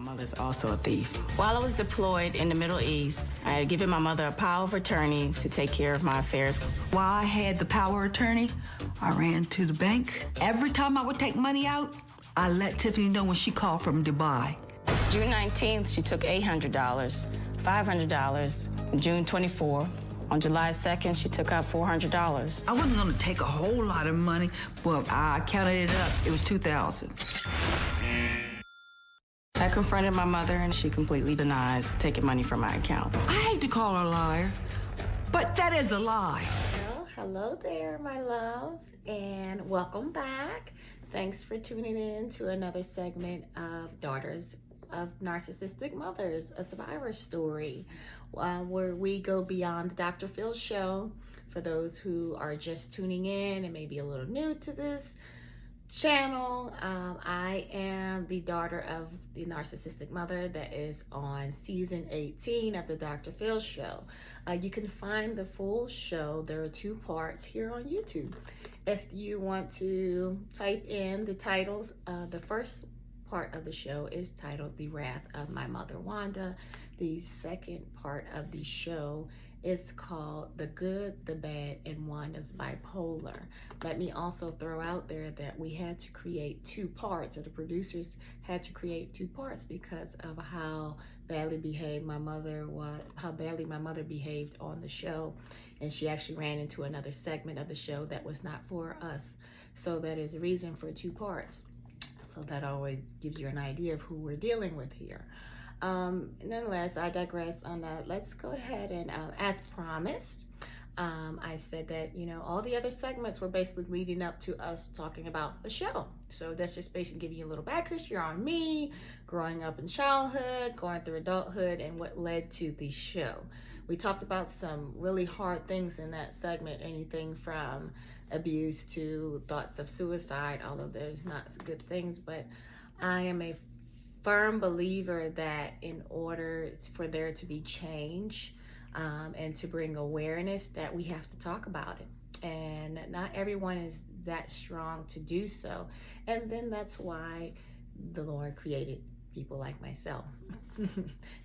mother's also a thief. While I was deployed in the Middle East, I had given my mother a power of attorney to take care of my affairs. While I had the power of attorney, I ran to the bank. Every time I would take money out, I let Tiffany know when she called from Dubai. June 19th, she took $800, $500. June 24th, on July 2nd, she took out $400. I wasn't gonna take a whole lot of money, but I counted it up. It was $2,000. I confronted my mother, and she completely denies taking money from my account. I hate to call her a liar, but that is a lie. Well, hello there, my loves, and welcome back. Thanks for tuning in to another segment of Daughters of Narcissistic Mothers, a survivor story, where we go beyond the Dr. Phil show. For those who are just tuning in and maybe a little new to this channel, I am the daughter of the narcissistic mother that is on season 18 of the Dr. Phil show. You can find the full show. There are 2 parts here on YouTube. If you want to type in the titles, the first part of the show is titled The Wrath of My Mother Wanda. The second part of the show is called The Good, the Bad, and Wanda's Bipolar. Let me also throw out there that we had to create 2 parts, or the producers had to create 2 parts because of how badly my mother behaved on the show, and she actually ran into another segment of the show that was not for us. So that is the reason for 2 parts. So that always gives you an idea of who we're dealing with here. Nonetheless, I digress on that. Let's go ahead and, as promised, I said that, all the other segments were basically leading up to us talking about the show. So that's just basically giving you a little back history on me, growing up in childhood, going through adulthood, and what led to the show. We talked about some really hard things in that segment, anything from abuse to thoughts of suicide, although there's not good things, but I am a firm believer that in order for there to be change and to bring awareness, that we have to talk about it. And not everyone is that strong to do so. And then that's why the Lord created people like myself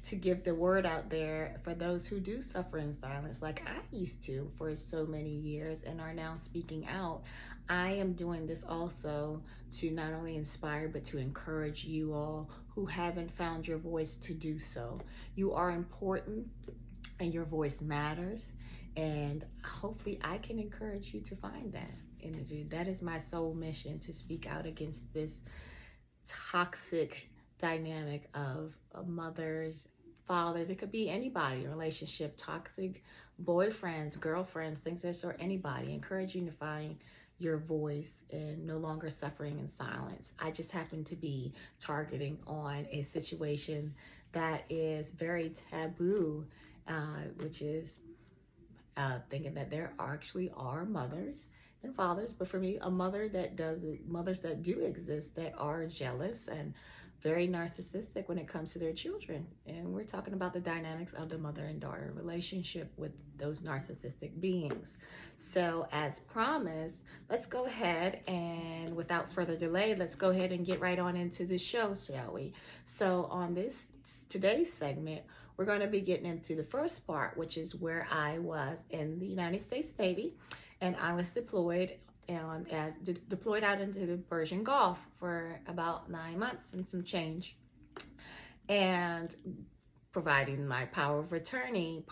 to give the word out there for those who do suffer in silence, like I used to for so many years and are now speaking out. I am doing this also to not only inspire, but to encourage you all who haven't found your voice to do so. You are important and your voice matters. And hopefully I can encourage you to find that. And that is my sole mission, to speak out against this toxic dynamic of mothers, fathers. It could be anybody, relationship, toxic boyfriends, girlfriends, things of that sort, anybody. Encouraging to find your voice and no longer suffering in silence. I just happen to be targeting on a situation that is very taboo, which is thinking that there actually are mothers and fathers, but for me, mothers that do exist that are jealous and very narcissistic when it comes to their children. And we're talking about the dynamics of the mother and daughter relationship with those narcissistic beings. So as promised, let's go ahead and without further delay, let's go ahead and get right on into the show, shall we? So on today's segment, we're going to be getting into the first part, which is where I was in the United States Navy, and I was deployed out into the Persian Gulf for about 9 months and some change, and providing power of attorney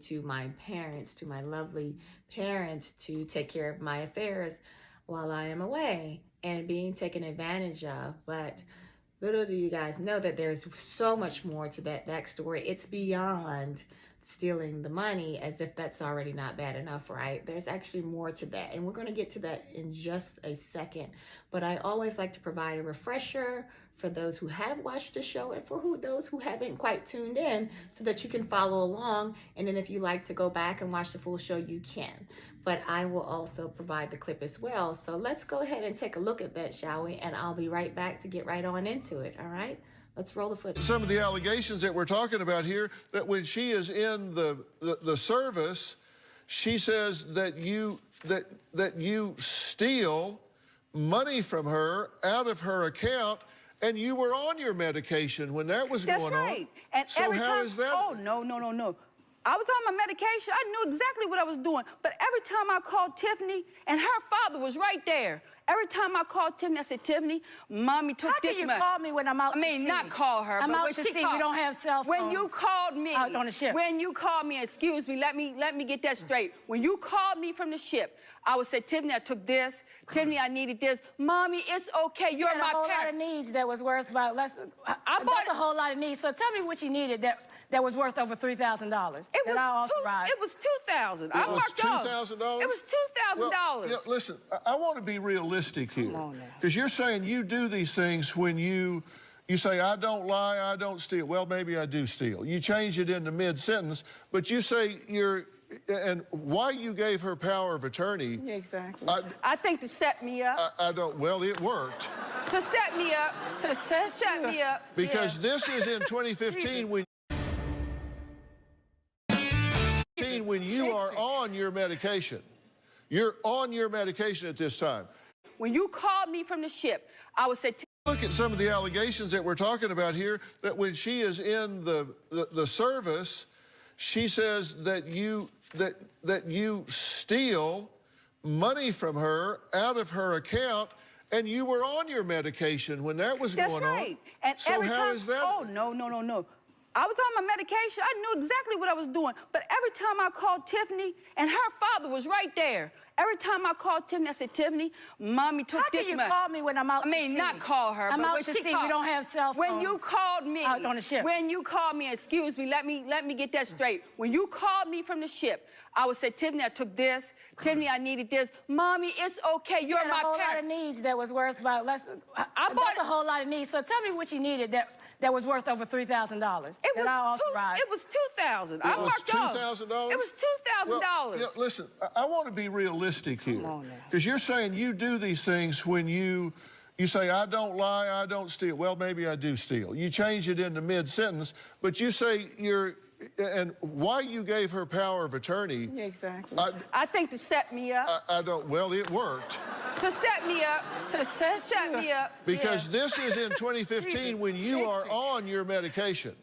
to my parents, to my lovely parents, to take care of my affairs while I am away and being taken advantage of. But little do you guys know that there's so much more to that backstory. It's beyond stealing the money, as if that's already not bad enough, right? There's actually more to that, and we're going to get to that in just a second. But I always like to provide a refresher for those who have watched the show and for those who haven't quite tuned in, so that you can follow along. And then if you like to go back and watch the full show, you can. But I will also provide the clip as well. So let's go ahead and take a look at that, shall we? And I'll be right back to get right on into it, all right? Let's roll the footage. Some of the allegations that we're talking about here, that when she is in the service, she says that you steal money from her out of her account and you were on your medication when that was going on. That's right. And so every how time, is that? Oh, no. I was on my medication. I knew exactly what I was doing. But every time I called Tiffany, and her father was right there. Every time I called Tiffany, I said, Tiffany, Mommy took How this can you money. call me when I'm out to sea? Not call her, I'm but out when to she sea. called, We don't have cell phones. When you called me out on the ship. When you called me, excuse me, let me get that straight. When you called me from the ship, I would say, Tiffany, I took this. Tiffany, I needed this. Mommy, it's okay. You're my parent. A whole lot of parent. needs that was worth about less. That's a whole lot of needs. So tell me what you needed that was worth over $3,000. That I authorized. It was $2,000. It was $2,000? It was $2,000. Well, you know, listen, I want to be realistic here. Because you're saying you do these things when you say, I don't lie, I don't steal. Well, maybe I do steal. You change it in the mid-sentence, but you say and why you gave her power of attorney. Yeah, exactly. I think to set me up. I don't, well, it worked. To set me up. To set me up. Because this is in 2015 when you are on your medication. You're on your medication at this time. When you called me from the ship, I would say... Look at some of the allegations that we're talking about here, that when she is in the service, she says that you steal money from her out of her account, and you were on your medication when that was going on. That's right. And so every how time, is that? Oh, no. I was on my medication. I knew exactly what I was doing. But every time I called Tiffany, and her father was right there. Every time I called Tiffany, I said, Tiffany, Mommy took this money. How can you call me when I'm out to sea? Not call her, I'm but out when to she sea. called, We don't have cell phones. When you called me out on the ship. When you called me, excuse me, let me get that straight. When you called me from the ship, I would say, Tiffany, I took this. Tiffany, I needed this. Mommy, it's okay. You're my parent. A whole lot of needs that was worth about less. That's a whole lot of needs. So tell me what you needed that was worth over $3,000. That I authorized. It was $2,000. It was $2,000? It was $2,000. Well, you know, listen, I want to be realistic here. Because you're saying you do these things when you say, I don't lie, I don't steal. Well, maybe I do steal. You change it in the mid-sentence, but you say and why you gave her power of attorney. Yeah, exactly. I think to set me up. I don't, well, it worked. To set me up. To set me up. Because this is in 2015 when you are on your medication.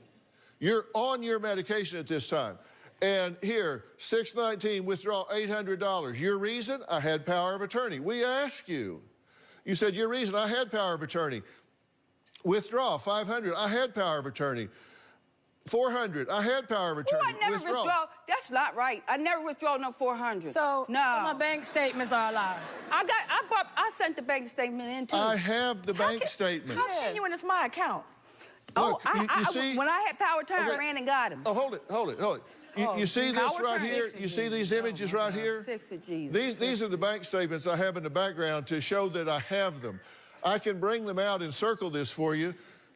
You're on your medication at this time. And here, 619, withdraw $800. Your reason? I had power of attorney. We asked you. You said, your reason? I had power of attorney. Withdraw $500. I had power of attorney. $400. I had power of attorney. Oh, I never withdraw. That's not right. I never withdraw no $400. So no. So my bank statements are a lie. I sent the bank statement in too. I have the bank statement. How can you, when it's my account? Look, you see, when I had power of attorney, I ran and got him. Oh, hold it. You see this right here? You see these images right here? Fix it, Jesus. These are the bank statements I have in the background to show that I have them. I can bring them out and circle this for you.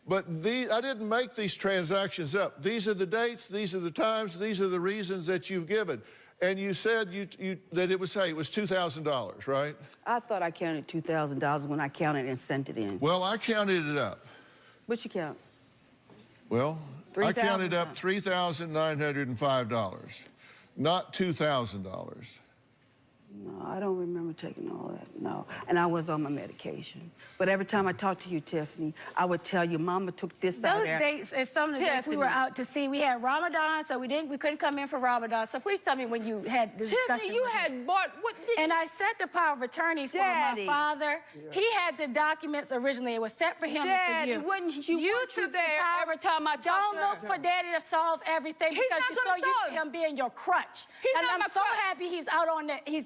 But I didn't make these transactions up. These are the dates, these are the times, these are the reasons that you've given. And you said that it was $2,000, right? I thought I counted $2,000 when I counted and sent it in. Well, I counted it up. What you count? Well, I counted up $3,905, not $2,000. No, I don't remember taking all that, no. And I was on my medication. But every time I talked to you, Tiffany, I would tell you, Mama took this out there. Those dates, and some of the dates we were out to sea. We had Ramadan, so we couldn't come in for Ramadan. So please tell me when you had this discussion. Tiffany, you had bought, what did And I set the power of attorney for my father. Yeah. He had the documents originally. It was set for him and for you. Wouldn't you took there every time I talked to her. Don't look for Daddy to solve everything because you're so used to him being your crutch. And I'm so happy he's out on the, he's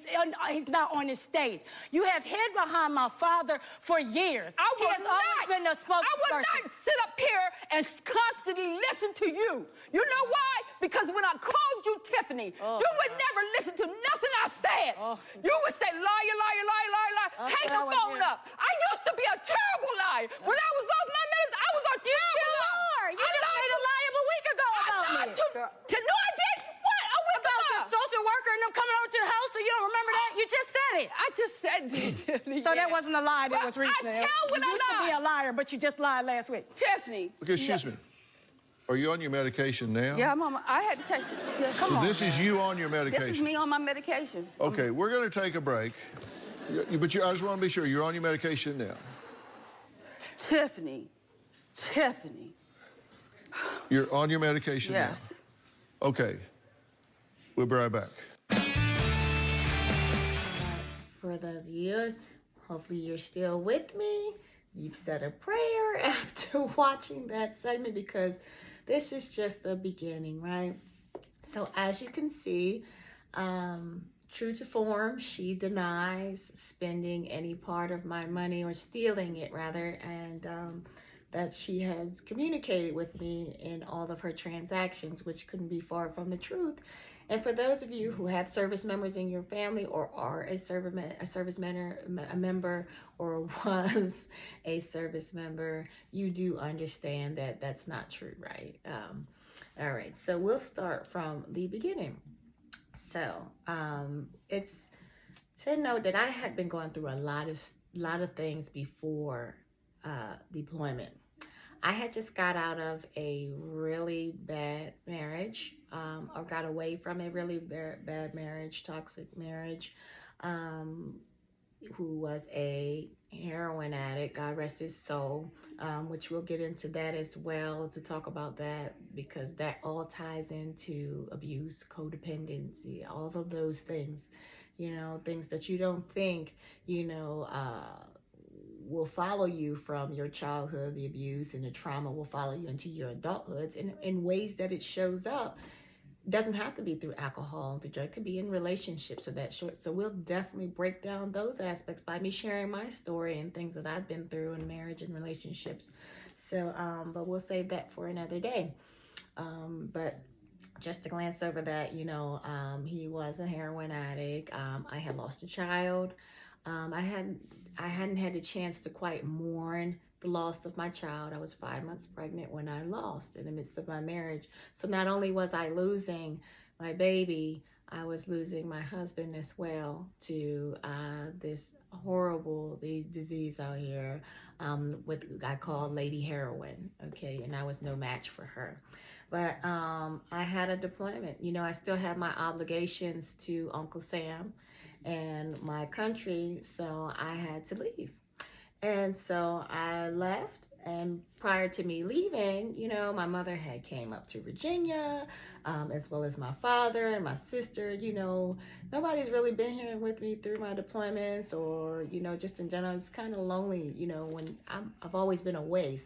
not on the stage. You have hid behind my father for years. He has always been the spokesperson. I would not sit up here and constantly listen to you. You know why? Because when I called you Tiffany, you would never listen to nothing I said. You would say, liar, liar, liar, liar, liar. Hang the phone up. I used to be a terrible liar. When I was off my medicine, I was a terrible liar. You just made a lie a week ago about me. No, I didn't. What? A week ago? The social worker and them coming over to the house, so you don't remember that? You just said it. I just said it. So that wasn't a lie that was recent. I tell when I lie. You used to be a liar, but you just lied last week. Tiffany. Okay, excuse me. Are you on your medication now? Yeah, Mama. I had to take. Yeah, come on. So this is you on your medication. This is me on my medication. Okay, we're going to take a break. But I just want to be sure you're on your medication now. Tiffany, Tiffany. You're on your medication Yes. now? Okay. We'll be right back. For those of you, hopefully you're still with me. You've said a prayer after watching that segment, because this is just the beginning, right? So as you can see, true to form, she denies spending any part of my money, or stealing it rather, and that she has communicated with me in all of her transactions, which couldn't be far from the truth. And for those of you who have service members in your family, or are a member, or was a service member, you do understand that that's not true, right? All right, so we'll start from the beginning. So it's to note that I had been going through a lot of things before deployment. I had just got out of a really bad marriage, or got away from a really bad marriage, toxic marriage, who was a heroin addict, God rest his soul, which we'll get into that as well, to talk about that, because that all ties into abuse, codependency, all of those things, things that you don't think, will follow you from your childhood. The abuse and the trauma will follow you into your adulthood, and in ways that it shows up. Doesn't have to be through alcohol and through drugs. It could be in relationships of that sort. So we'll definitely break down those aspects by me sharing my story and things that I've been through in marriage and relationships. So, but we'll save that for another day. But just to glance over that, he was a heroin addict. I had lost a child. I hadn't had a chance to quite mourn the loss of my child. I was 5 months pregnant when I lost in the midst of my marriage. So not only was I losing my baby, I was losing my husband as well to this horrible disease out here, what I call Lady Heroin. Okay, and I was no match for her. But I had a deployment. I still have my obligations to Uncle Sam and my country, so I had to leave. And so I left, and prior to me leaving, my mother had came up to Virginia, as well as my father and my sister. Nobody's really been here with me through my deployments, or, just in general. It's kind of lonely, when I've always been away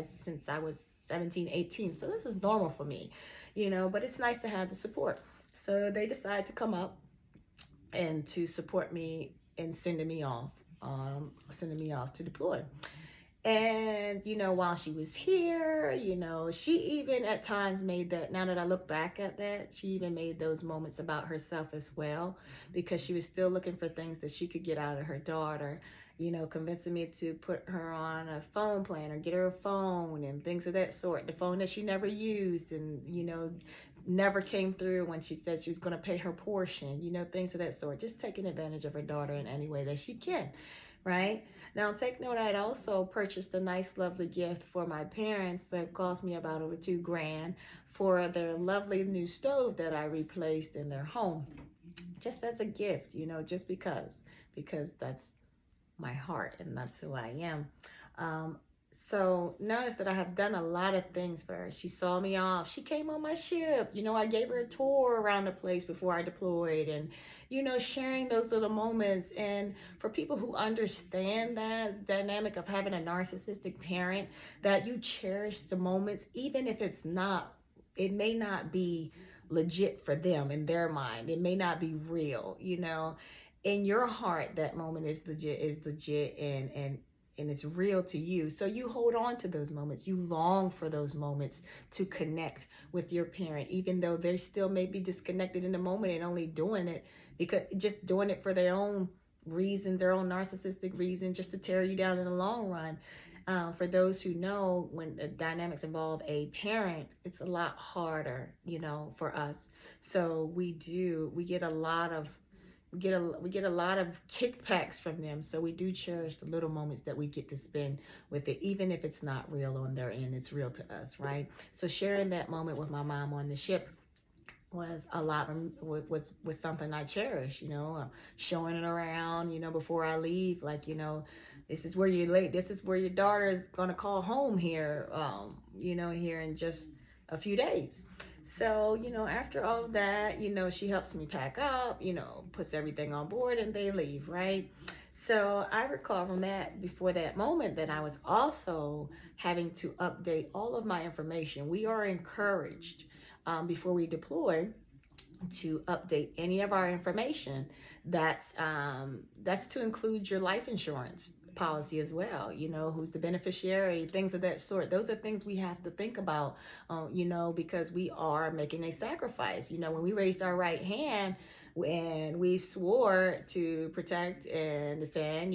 since I was 17, 18. So this is normal for me, but it's nice to have the support. So they decided to come up and to support me in sending me off to deploy. And, while she was here, she even at times made that, now that I look back at that, she even made those moments about herself as well, because she was still looking for things that she could get out of her daughter, convincing me to put her on a phone plan or get her a phone and things of that sort. The phone that she never used, and, never came through when she said she was going to pay her portion, things of that sort. Just taking advantage of her daughter in any way that she can, right? Now, take note, I'd also purchased a nice, lovely gift for my parents that cost me about over $2,000 for their lovely new stove that I replaced in their home. Just as a gift, just because that's my heart and that's who I am. So notice that I have done a lot of things for her. She saw me off. She came on my ship. I gave her a tour around the place before I deployed, and, sharing those little moments. And for people who understand that dynamic of having a narcissistic parent, that you cherish the moments, even if it may not be legit for them in their mind. It may not be real, in your heart, that moment is legit and it's real to you. So you hold on to those moments. You long for those moments to connect with your parent, even though they still may be disconnected in the moment and only doing it for their own reasons, their own narcissistic reasons, just to tear you down in the long run. For those who know, when the dynamics involve a parent, it's a lot harder, for us. So we get a lot of kickbacks from them. So we do cherish the little moments that we get to spend with it, even if it's not real on their end, it's real to us, right? So sharing that moment with my mom on the ship was something I cherish, showing it around, before I leave, this is where you're late. This is where your daughter is going to call home here, here in just a few days. So, after all of that, she helps me pack up, puts everything on board, and they leave, right? So I recall from that, before that moment, that I was also having to update all of my information. We are encouraged before we deploy to update any of our information. That's to include your life insurance policy as well, who's the beneficiary, things of that sort. Those are things we have to think about, because we are making a sacrifice. When we raised our right hand and we swore to protect and defend,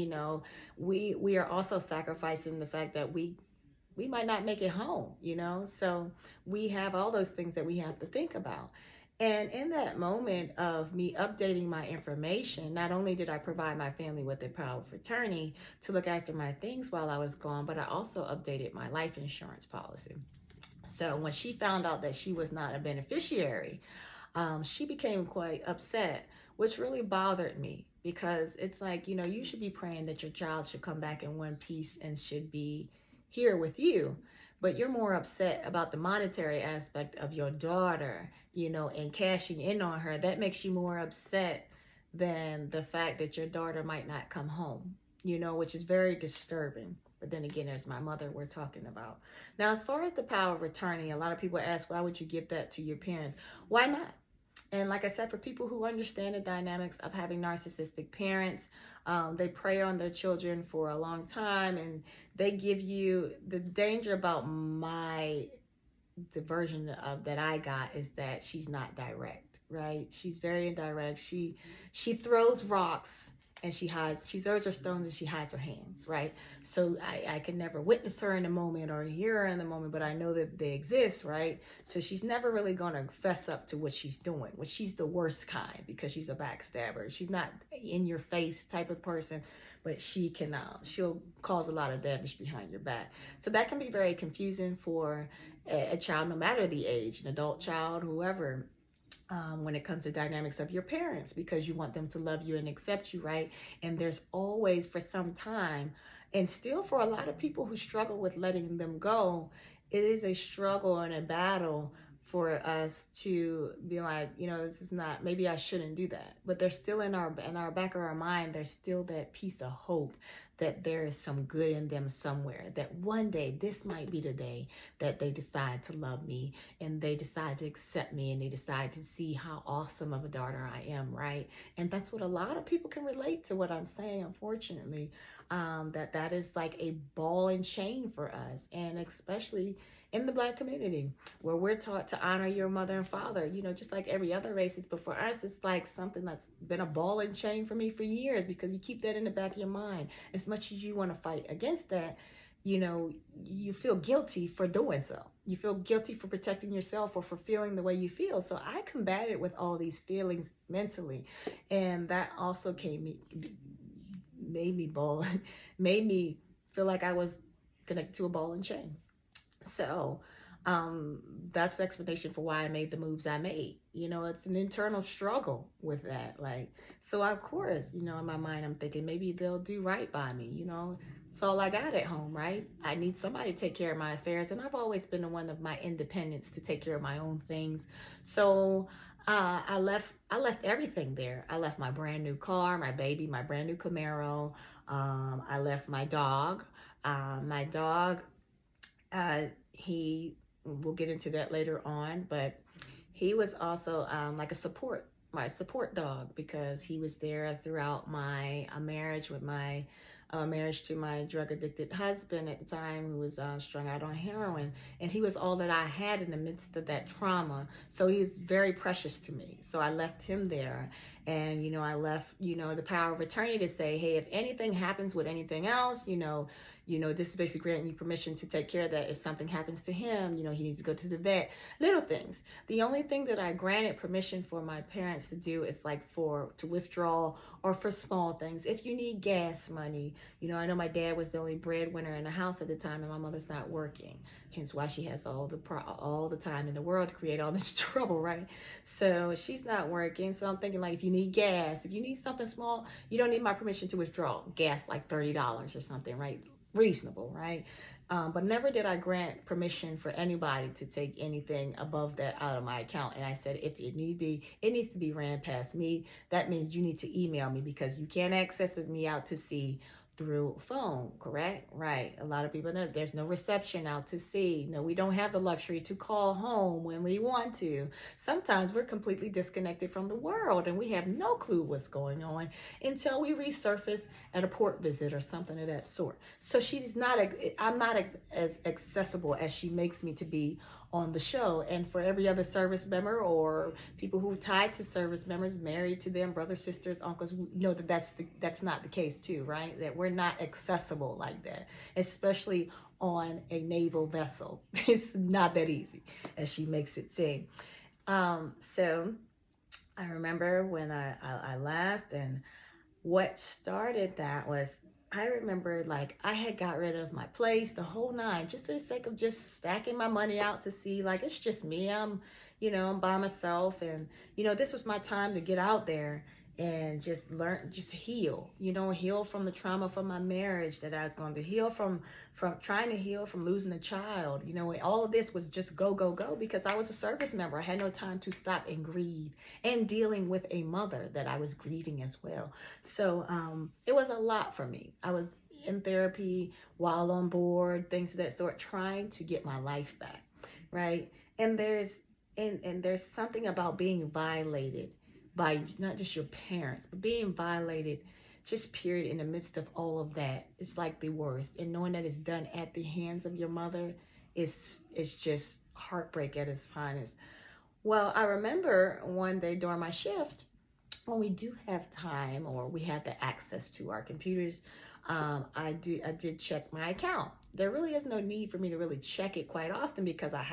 we are also sacrificing the fact that we might not make it home, so we have all those things that we have to think about. And in that moment of me updating my information, not only did I provide my family with a power of attorney to look after my things while I was gone, but I also updated my life insurance policy. So when she found out that she was not a beneficiary, she became quite upset, which really bothered me, because it's like, you should be praying that your child should come back in one piece and should be here with you. But you're more upset about the monetary aspect of your daughter, and cashing in on her. That makes you more upset than the fact that your daughter might not come home, which is very disturbing. But then again, there's my mother we're talking about. Now, as far as the power of attorney, a lot of people ask, why would you give that to your parents? Why not? And like I said, for people who understand the dynamics of having narcissistic parents, they prey on their children for a long time, and they give you the danger about the version of that I got is that she's not direct, right? She's very indirect. She throws rocks and she throws her stones and she hides her hands, right? So I can never witness her in the moment or hear her in the moment, but I know that they exist, right? So she's never really going to fess up to what she's doing, which she's the worst kind, because she's a backstabber. She's not in your face type of person, but she'll cause a lot of damage behind your back. So that can be very confusing for a child, no matter the age, an adult child, whoever, when it comes to dynamics of your parents, because you want them to love you and accept you, right? And there's always, for some time, and still for a lot of people who struggle with letting them go, it is a struggle and a battle for us to be like, this is not, maybe I shouldn't do that. But there's still in our back of our mind, there's still that piece of hope that there is some good in them somewhere, that one day, this might be the day that they decide to love me and they decide to accept me and they decide to see how awesome of a daughter I am, right? And that's what a lot of people can relate to what I'm saying, unfortunately, that is like a ball and chain for us, and especially in the Black community, where we're taught to honor your mother and father, just like every other races. But for us, it's like something that's been a ball and chain for me for years, because you keep that in the back of your mind. As much as you want to fight against that, you feel guilty for doing so. You feel guilty for protecting yourself or for feeling the way you feel. So I combated with all these feelings mentally. And that also made me feel like I was connected to a ball and chain. So that's the explanation for why I made the moves I made. It's an internal struggle with that. So of course, in my mind, I'm thinking maybe they'll do right by me. It's all I got at home, right? I need somebody to take care of my affairs. And I've always been the one of my independence to take care of my own things. So I left everything there. I left my brand new car, my baby, my brand new Camaro. I left my dog. We'll get into that later on, but he was also like my support dog, because he was there throughout my marriage to my drug addicted husband at the time, who was strung out on heroin, and he was all that I had in the midst of that trauma. So he was very precious to me. So I left him there, and I left the power of attorney to say, hey, if anything happens with anything else, This is basically granting you permission to take care of that. If something happens to him, he needs to go to the vet. Little things. The only thing that I granted permission for my parents to do is like to withdraw or for small things. If you need gas money, I know my dad was the only breadwinner in the house at the time, and my mother's not working. Hence why she has all the time in the world to create all this trouble, right? So she's not working. So I'm thinking, like, if you need gas, if you need something small, you don't need my permission to withdraw. Gas like $30 or something, right? Reasonable, right? But never did I grant permission for anybody to take anything above that out of my account. And I said, if it needs to be ran past me. That means you need to email me, because you can't access me out to sea through phone, correct? Right. A lot of people know there's no reception out to sea. No, we don't have the luxury to call home when we want to. Sometimes we're completely disconnected from the world and we have no clue what's going on until we resurface at a port visit or something of that sort. So I'm not as accessible as she makes me to be on the show. And for every other service member or people who are tied to service members, married to them, brothers, sisters, uncles, know that that's not the case too, right? That we're not accessible like that, especially on a naval vessel. It's not that easy as she makes it seem. So I remember when I left, and what started that was, I remember, like, I had got rid of my place, the whole nine, just for the sake of just stacking my money out to see, like, it's just me. I'm by myself. And, this was my time to get out there and just learn, just heal, heal from the trauma from my marriage that I was going to heal from trying to heal from losing a child. All of this was just go, go, go, because I was a service member. I had no time to stop and grieve, and dealing with a mother that I was grieving as well. So it was a lot for me. I was in therapy while on board, things of that sort, trying to get my life back, right? And there's something about being violated by not just your parents, but being violated, just period, in the midst of all of that. It's like the worst. And knowing that it's done at the hands of your mother, it's just heartbreak at its finest. Well, I remember one day during my shift, when we do have time or we have the access to our computers, I did check my account. There really is no need for me to really check it quite often, because I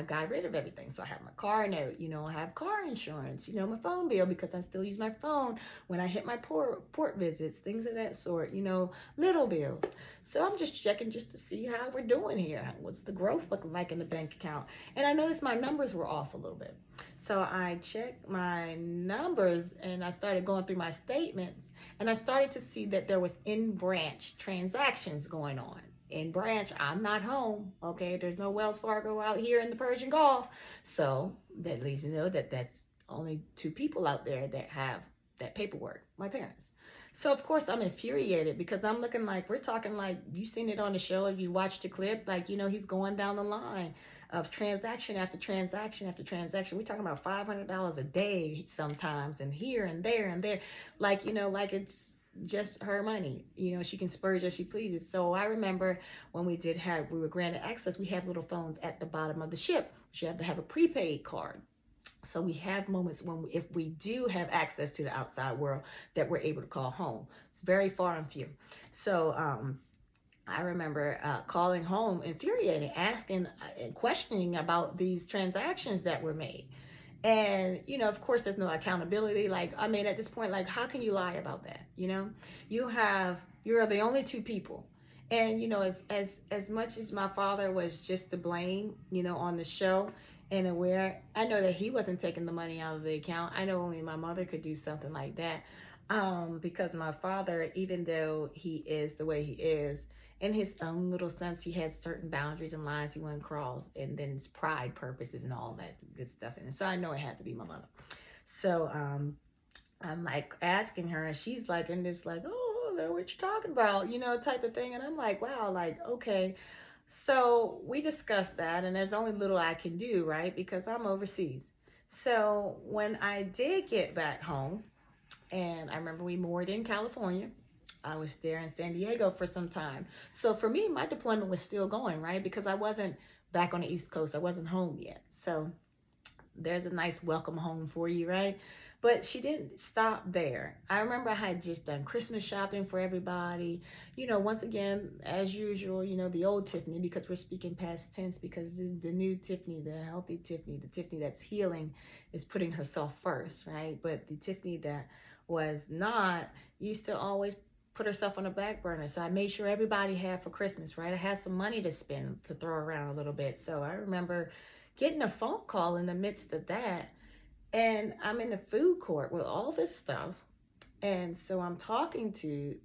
got rid of everything. So I have my car note, I have car insurance, my phone bill, because I still use my phone when I hit my port visits, things of that sort, little bills. So I'm just checking just to see how we're doing here. What's the growth looking like in the bank account? And I noticed my numbers were off a little bit. So I checked my numbers and I started going through my statements, and I started to see that there was in-branch transactions going on. In branch, I'm not home, okay? There's no Wells Fargo out here in the Persian Gulf. So that leads me to know that that's only 2 people out there that have that paperwork, my parents. So of course I'm infuriated, because I'm looking like, we're talking like, you seen it on the show, if you watched the clip, like, he's going down the line of transaction after transaction after transaction. We're talking about $500 a day sometimes, and here and there and there, like, like it's just her money. She can spurge as she pleases. So I remember when we were granted access, we have little phones at the bottom of the ship, but you have to have a prepaid card. So we have moments when, if we do have access to the outside world, that we're able to call home. It's very far and few. So I remember calling home, infuriated, asking and questioning about these transactions that were made. And, of course, there's no accountability. Like, I mean, at this point, like, how can you lie about that? You're the only 2 people. And, as much as my father was just to blame, on the show and aware, I know that he wasn't taking the money out of the account. I know only my mother could do something like that. Because my father, even though he is the way he is, in his own little sense, he has certain boundaries and lines he wouldn't cross, and then his pride purposes and all that good stuff. And so I know it had to be my mother. So I'm like asking her, and she's like in this like, oh, what you talking about, type of thing. And I'm like, wow, like, okay. So we discussed that, and there's only little I can do, right? Because I'm overseas. So when I did get back home, and I remember we moored in California, I was there in San Diego for some time. So for me, my deployment was still going, right? Because I wasn't back on the East Coast. I wasn't home yet. So there's a nice welcome home for you, right? But she didn't stop there. I remember I had just done Christmas shopping for everybody. Once again, as usual, the old Tiffany, because we're speaking past tense, because the new Tiffany, the healthy Tiffany, the Tiffany that's healing, is putting herself first, right? But the Tiffany that was not used to always put herself on the back burner. So I made sure everybody had for Christmas, right? I had some money to spend, to throw around a little bit. So I remember getting a phone call in the midst of that. And I'm in the food court with all this stuff. And so I'm talking to,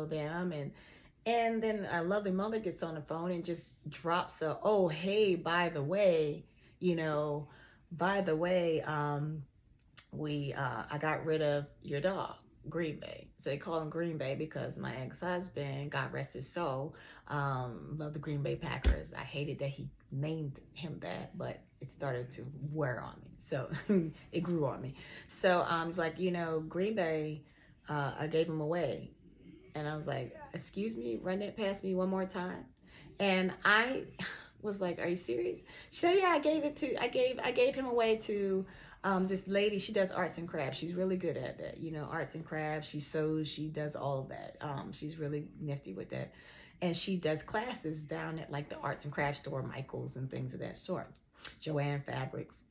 them. And then a lovely mother gets on the phone and just drops oh, hey, by the way, I got rid of your dog, Green Bay. So they call him Green Bay because my ex-husband, God rest his soul, loved the Green Bay Packers. I hated that he named him that, but it started to wear on me. So it grew on me. So I was like, Green Bay, I gave him away. And I was like, excuse me, run that past me one more time. And I was like, are you serious? She said, yeah, I gave him away to this lady. She does arts and crafts. She's really good at that, arts and crafts. She sews, she does all of that. She's really nifty with that. And she does classes down at like the arts and crafts store, Michael's and things of that sort. Joanne Fabrics,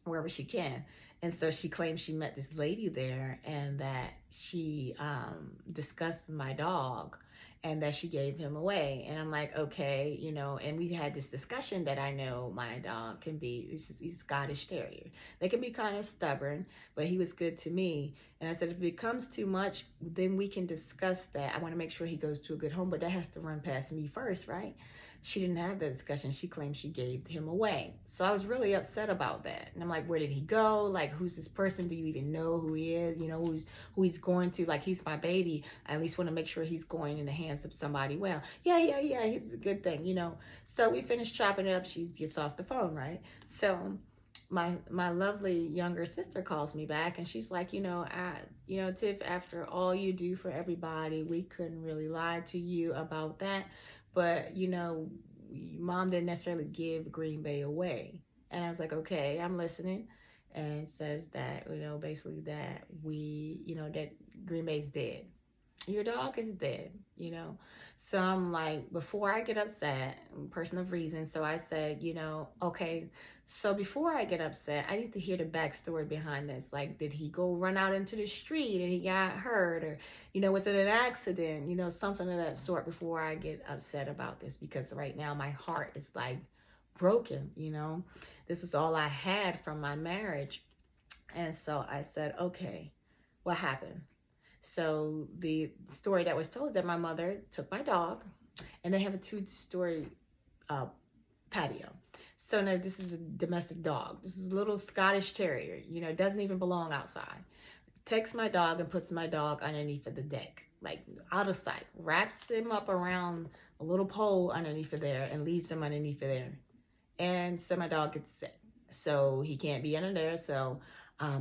wherever she can. And so she claims she met this lady there and that she discussed my dog and that she gave him away. And I'm like, okay, and we had this discussion that I know my dog can be, he's a Scottish Terrier. They can be kind of stubborn, but he was good to me. And I said, if it becomes too much, then we can discuss that. I want to make sure he goes to a good home, but that has to run past me first, right? She didn't have that discussion. She claimed she gave him away. So I was really upset about that. And I'm like, where did he go? Like, who's this person? Do you even know who he is? Who he's going to? Like, he's my baby. I at least want to make sure he's going in the hands of somebody well. Yeah, he's a good thing, So we finished chopping it up. She gets off the phone, right? So my lovely younger sister calls me back and she's like, Tiff, after all you do for everybody, we couldn't really lie to you about that. But, mom didn't necessarily give Green Bay away. And I was like, okay, I'm listening. And it says that, basically that that Green Bay's dead. Your dog is dead, So I'm like, before I get upset, person of reason. So I said, okay, so before I get upset, I need to hear the backstory behind this. Like, did he go run out into the street and he got hurt? Or, was it an accident? Something of that sort before I get upset about this. Because right now my heart is like broken, This was all I had from my marriage. And so I said, okay, what happened? So the story that was told is that my mother took my dog and they have a 2-story patio. So now this is a domestic dog. This is a little Scottish Terrier, it doesn't even belong outside. Takes my dog and puts my dog underneath of the deck, like out of sight, wraps him up around a little pole underneath of there and leaves him underneath of there. And so my dog gets sick. So he can't be under there. So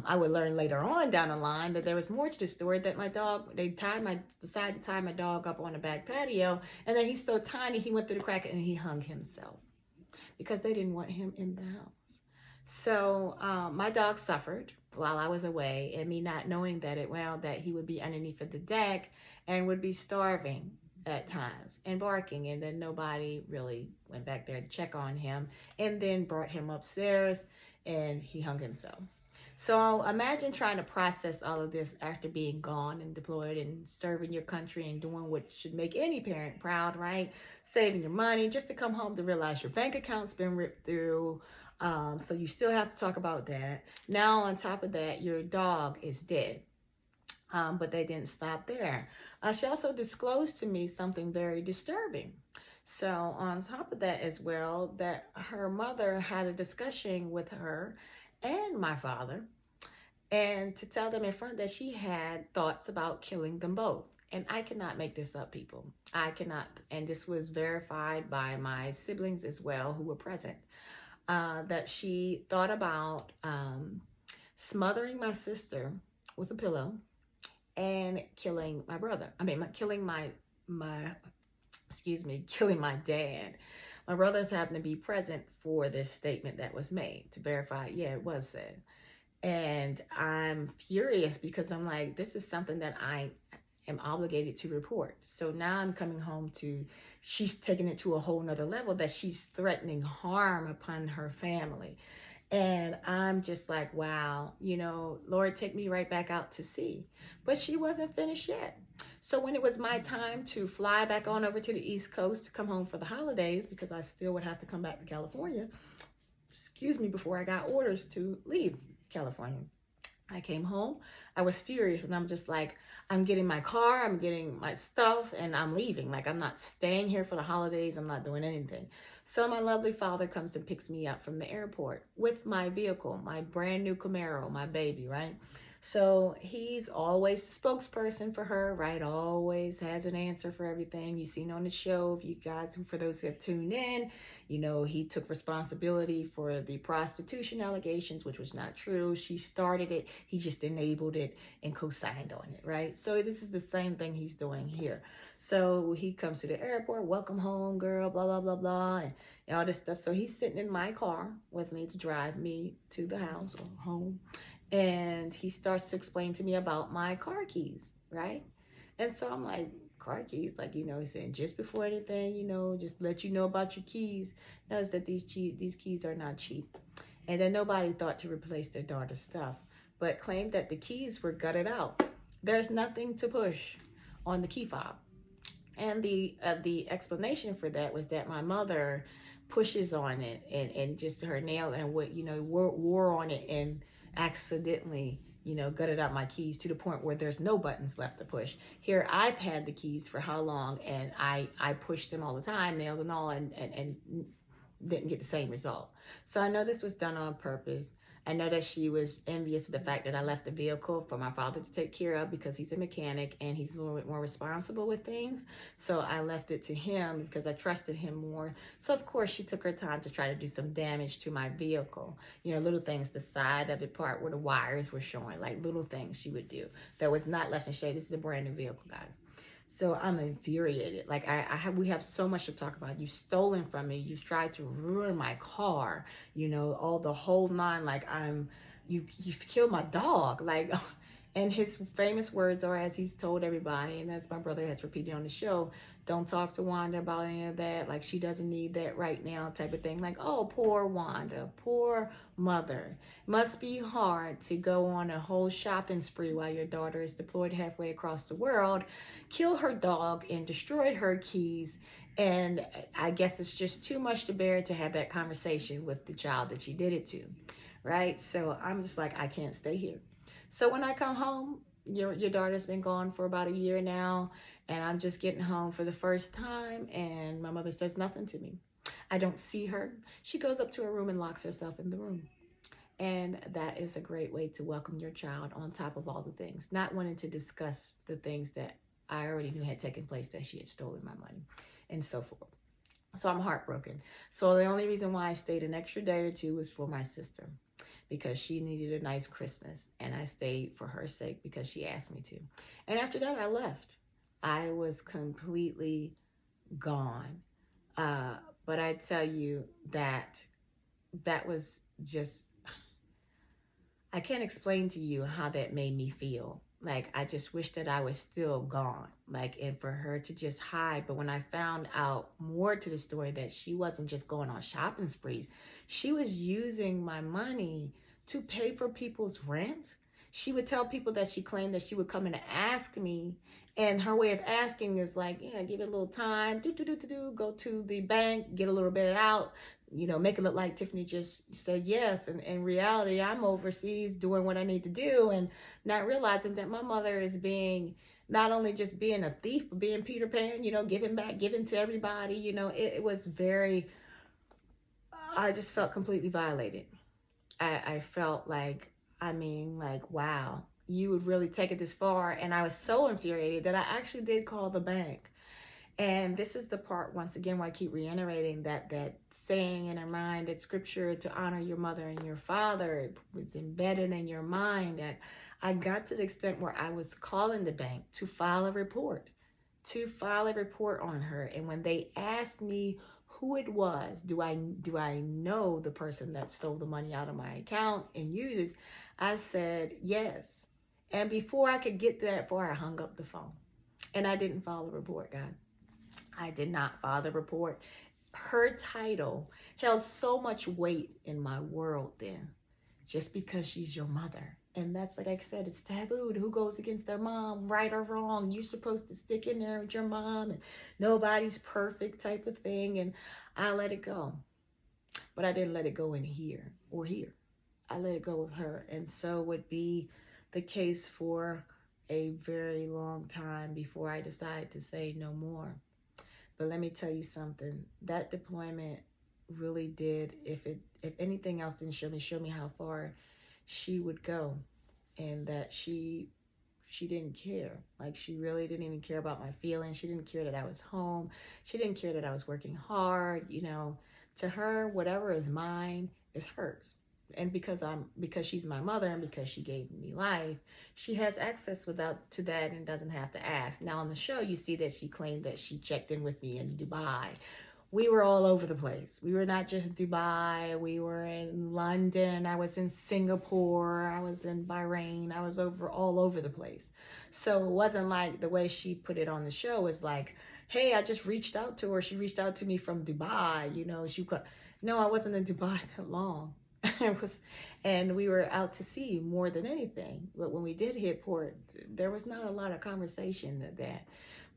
I would learn later on down the line that there was more to the story, that my dog, they decided to tie my dog up on the back patio, and then he's so tiny, he went through the crack and he hung himself because they didn't want him in the house. So my dog suffered while I was away, and me not knowing that he would be underneath of the deck and would be starving at times and barking, and then nobody really went back there to check on him, and then brought him upstairs and he hung himself. So imagine trying to process all of this after being gone and deployed and serving your country and doing what should make any parent proud, right? Saving your money just to come home to realize your bank account's been ripped through. So you still have to talk about that. Now, on top of that, your dog is dead. But they didn't stop there. She also disclosed to me something very disturbing. So on top of that as well, that her mother had a discussion with her and my father, and to tell them in front that she had thoughts about killing them both. And I cannot make this up, people. I cannot. And this was verified by my siblings as well, who were present, that she thought about smothering my sister with a pillow and killing my brother. Killing my dad. My brothers happened to be present for this statement that was made to verify, yeah, it was said. And I'm furious because I'm like, this is something that I am obligated to report. So now I'm coming home to, she's taking it to a whole nother level, that she's threatening harm upon her family. And I'm just like, wow, you know, Lord, take me right back out to sea. But she wasn't finished yet. So when it was my time to fly back on over to the East Coast to come home for the holidays, because I still would have to come back to California, before I got orders to leave California. I came home, I was furious, and I'm just like, I'm getting my car, I'm getting my stuff, and I'm leaving. Like, I'm not staying here for the holidays, I'm not doing anything. So my lovely father comes and picks me up from the airport with my vehicle, my brand new Camaro, my baby, right? So he's always the spokesperson for her, right? Always has an answer for everything. You've seen on the show, if you guys, for those who have tuned in, you know, he took responsibility for the prostitution allegations, which was not true. She started it. He just enabled it and co-signed on it, right? So this is the same thing he's doing here. So he comes to the airport, welcome home, girl, blah, blah, blah, blah, and all this stuff. So he's sitting in my car with me to drive me to the house or home. And he starts to explain to me about my car keys, right? And so I'm like, car keys? Like, you know, he's saying, just before anything, you know, just let you know about your keys. Notice that these keys are not cheap. And then nobody thought to replace their daughter's stuff, but claimed that the keys were gutted out. There's nothing to push on the key fob. And the explanation for that was that my mother pushes on it and just her nail and what, you know, wore on it and accidentally, you know, gutted out my keys to the point where there's no buttons left to push. Here, I've had the keys for how long, and I pushed them all the time, nails and all, and didn't get the same result. So I know this was done on purpose. I know that she was envious of the fact that I left the vehicle for my father to take care of because he's a mechanic and he's a little bit more responsible with things. So I left it to him because I trusted him more. So of course she took her time to try to do some damage to my vehicle. You know, little things, the side of it part where the wires were showing, like little things she would do that was not left in shade. This is a brand new vehicle, guys. So I'm infuriated. Like we have so much to talk about. You've stolen from me. You've tried to ruin my car. You know, all the whole nine. Like you've killed my dog. Like, and his famous words are, as he's told everybody, and as my brother has repeated on the show, don't talk to Wanda about any of that. Like, she doesn't need that right now, type of thing. Like, oh, poor Wanda, poor mother. Must be hard to go on a whole shopping spree while your daughter is deployed halfway across the world, kill her dog and destroy her keys. And I guess it's just too much to bear to have that conversation with the child that you did it to, right? So I'm just like, I can't stay here. So when I come home, your daughter's been gone for about a year now, and I'm just getting home for the first time, and my mother says nothing to me. I don't see her. She goes up to her room and locks herself in the room. And that is a great way to welcome your child, on top of all the things, not wanting to discuss the things that I already knew had taken place, that she had stolen my money and so forth. So I'm heartbroken. So the only reason why I stayed an extra day or two was for my sister, because she needed a nice Christmas, and I stayed for her sake because she asked me to. And after that, I left. I was completely gone. But I tell you that was just, I can't explain to you how that made me feel. Like, I just wish that I was still gone, like, and for her to just hide. But when I found out more to the story, that she wasn't just going on shopping sprees, she was using my money to pay for people's rent. She would tell people that she claimed that she would come in and ask me, and her way of asking is like, yeah, give it a little time, go to the bank, get a little bit out, you know, make it look like Tiffany just said yes. And in reality, I'm overseas doing what I need to do, and not realizing that my mother is being, not only just being a thief, but being Peter Pan, you know, giving back, giving to everybody. You know, it was very, I just felt completely violated. I felt like, I mean, like, wow, you would really take it this far. And I was so infuriated that I actually did call the bank. And this is the part, once again, where I keep reiterating that saying in our mind, that scripture to honor your mother and your father was embedded in your mind. That I got to the extent where I was calling the bank to file a report on her. And when they asked me who it was. Do I know the person that stole the money out of my account and used? I said yes. And before I could get that far, I hung up the phone. And I didn't file a report, guys. I did not file the report. Her title held so much weight in my world then, just because she's your mother. And that's, like I said, it's taboo. Who goes against their mom, right or wrong? You're supposed to stick in there with your mom, and nobody's perfect type of thing. And I let it go. But I didn't let it go in here or here. I let it go with her. And so would be the case for a very long time before I decided to say no more. But let me tell you something. That deployment really did, if anything else didn't show me how far she would go, and that she didn't care. Like, she really didn't even care about my feelings. She didn't care that I was home. She didn't care that I was working hard. You know, to her, whatever is mine is hers. And because she's my mother and because she gave me life, she has access to that and doesn't have to ask. Now on the show, you see that she claimed that she checked in with me in Dubai. We were all over the place. We were not just Dubai. We were in London. I was in Singapore. I was in Bahrain. I was all over the place. So it wasn't like the way she put it on the show was like, hey, I just reached out to her. She reached out to me from Dubai. You know, no, I wasn't in Dubai that long. And we were out to sea more than anything. But when we did hit port, there was not a lot of conversation of that.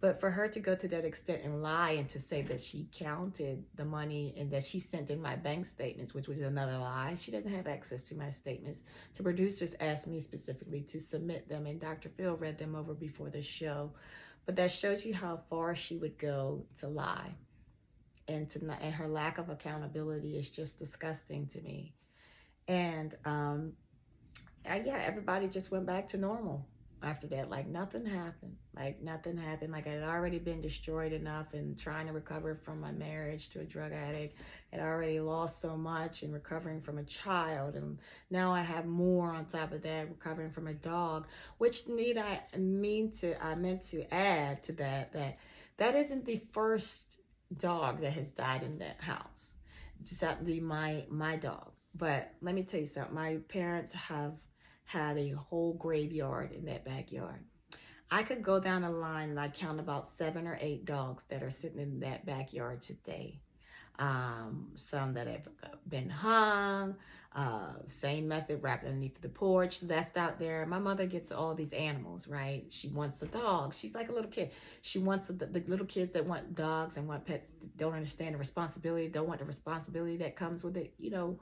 But for her to go to that extent and lie and to say that she counted the money and that she sent in my bank statements, which was another lie. She doesn't have access to my statements. The producers asked me specifically to submit them, and Dr. Phil read them over before the show. But that shows you how far she would go to lie. And her lack of accountability is just disgusting to me. And everybody just went back to normal after that. Like nothing happened. Like I had already been destroyed enough and trying to recover from my marriage to a drug addict. I'd already lost so much and recovering from a child. And now I have more on top of that, recovering from a dog, which I meant to add to that isn't the first dog that has died in that house. It just happened to be my dog. But let me tell you something. My parents have had a whole graveyard in that backyard. I could go down the line and I count about 7 or 8 dogs that are sitting in that backyard today. Some that have been hung, same method, wrapped underneath the porch, left out there. My mother gets all these animals, right? She wants a dog. She's like a little kid. She wants the little kids that want dogs and want pets, don't understand the responsibility, don't want the responsibility that comes with it, you know.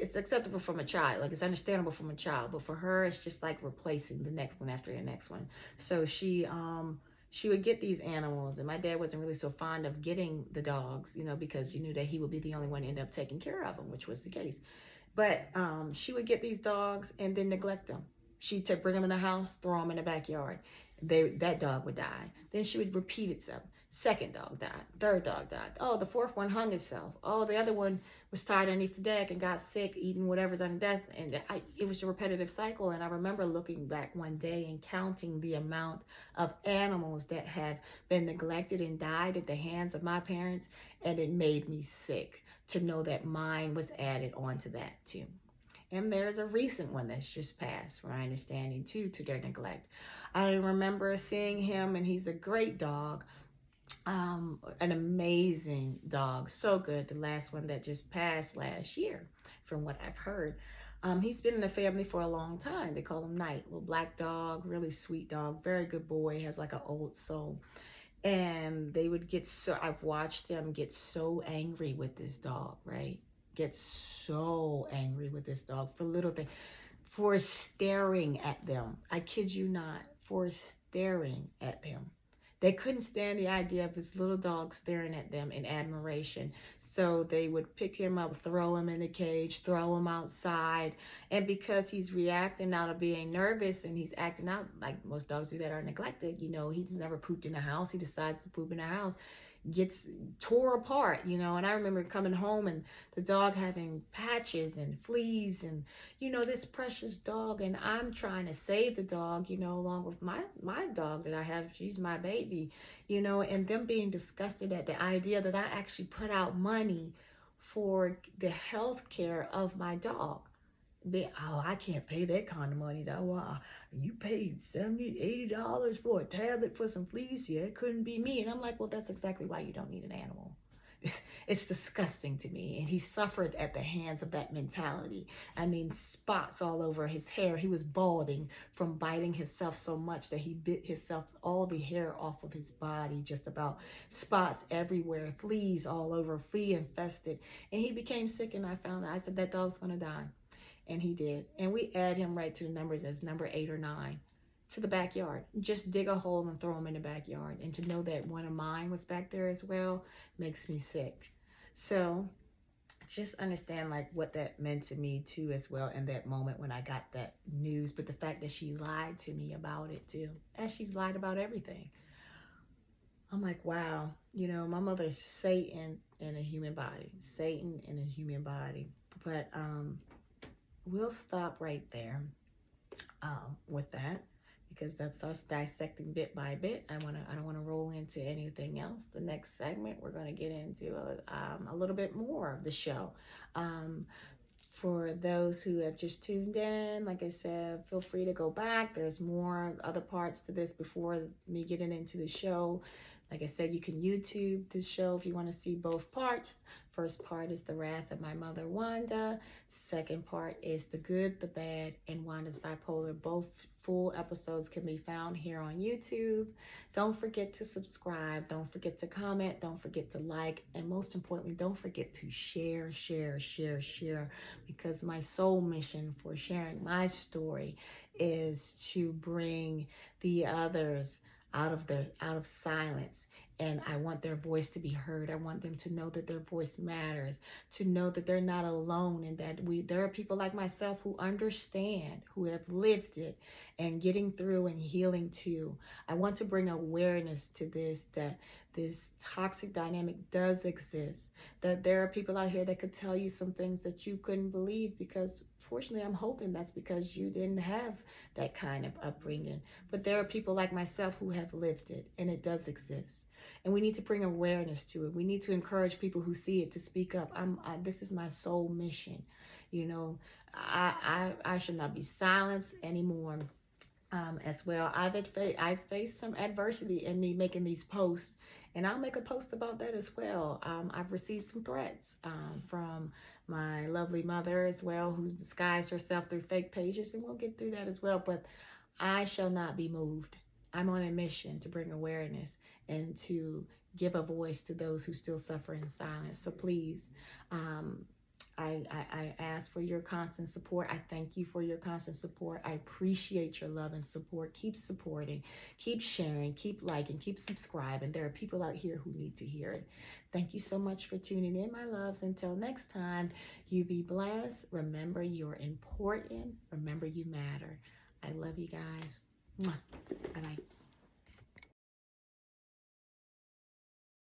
It's acceptable from a child, like it's understandable from a child, but for her, it's just like replacing the next one after the next one. So she would get these animals, and my dad wasn't really so fond of getting the dogs, you know, because you knew that he would be the only one to end up taking care of them, which was the case. But she would get these dogs and then neglect them. She'd bring them in the house, throw them in the backyard. That dog would die. Then she would repeat itself. Second dog died. Third dog died. Oh, the fourth one hung itself. Oh, the other one was tied underneath the deck and got sick, eating whatever's under the desk. And it was a repetitive cycle. And I remember looking back one day and counting the amount of animals that had been neglected and died at the hands of my parents. And it made me sick to know that mine was added onto that too. And there's a recent one that's just passed, from my understanding, to their neglect. I remember seeing him, and he's a great dog. An amazing dog, so good. The last one that just passed last year, from what I've heard. He's been in the family for a long time. They call him Knight, little black dog, really sweet dog, very good boy, has like an old soul. And they would I've watched them get so angry with this dog, right? Get so angry with this dog for little things, for staring at them. I kid you not, for staring at them. They couldn't stand the idea of this little dog staring at them in admiration. So they would pick him up, throw him in the cage, throw him outside. And because he's reacting out of being nervous and he's acting out like most dogs do that are neglected, you know, he's never pooped in the house. He decides to poop in the house. gets tore apart, you know. And I remember coming home and the dog having patches and fleas and, you know, this precious dog, and I'm trying to save the dog, you know, along with my dog that I have. She's my baby, you know, and them being disgusted at the idea that I actually put out money for the health care of my dog. Oh, I can't pay that kind of money though. You paid $70, $80 for a tablet for some fleas? Yeah, it couldn't be me. And I'm like, well, that's exactly why you don't need an animal. It's disgusting to me. And he suffered at the hands of that mentality. I mean, spots all over his hair. He was balding from biting himself so much that he bit himself, all the hair off of his body, just about, spots everywhere, fleas all over, flea infested. And he became sick, and I said, that dog's gonna die. And he did. And we add him right to the numbers as number 8 or 9 to the backyard. Just dig a hole and throw him in the backyard. And to know that one of mine was back there as well makes me sick. So just understand like what that meant to me too as well in that moment when I got that news. But the fact that she lied to me about it too, as she's lied about everything. I'm like, wow, you know, my mother's Satan in a human body. Satan in a human body. But we'll stop right there with that, because that's us dissecting bit by bit. I don't want to roll into anything else. The next segment, we're going to get into a little bit more of the show. For those who have just tuned in, like I said, feel free to go back. There's more other parts to this before me getting into the show. Like I said, you can YouTube this show if you want to see both parts. First part is The Wrath of My Mother, Wanda. Second part is The Good, the Bad, and Wanda's Bipolar. Both full episodes can be found here on YouTube. Don't forget to subscribe. Don't forget to comment. Don't forget to like. And most importantly, don't forget to share, because my sole mission for sharing my story is to bring the others out of silence. And I want their voice to be heard. I want them to know that their voice matters, to know that they're not alone, and that there are people like myself who understand, who have lived it and getting through and healing too. I want to bring awareness to this, that this toxic dynamic does exist, that there are people out here that could tell you some things that you couldn't believe, because fortunately, I'm hoping that's because you didn't have that kind of upbringing. But there are people like myself who have lived it, and it does exist. And we need to bring awareness to it. We need to encourage people who see it to speak up. This is my sole mission. You know, I should not be silenced anymore. As well, I've faced some adversity in me making these posts, and I'll make a post about that as well. I've received some threats from my lovely mother as well, who's disguised herself through fake pages, and we'll get through that as well. But I shall not be moved. I'm on a mission to bring awareness and to give a voice to those who still suffer in silence. So please, I ask for your constant support. I thank you for your constant support. I appreciate your love and support. Keep supporting, keep sharing, keep liking, keep subscribing. There are people out here who need to hear it. Thank you so much for tuning in, my loves. Until next time, you be blessed. Remember, you're important. Remember, you matter. I love you guys. Bye-bye.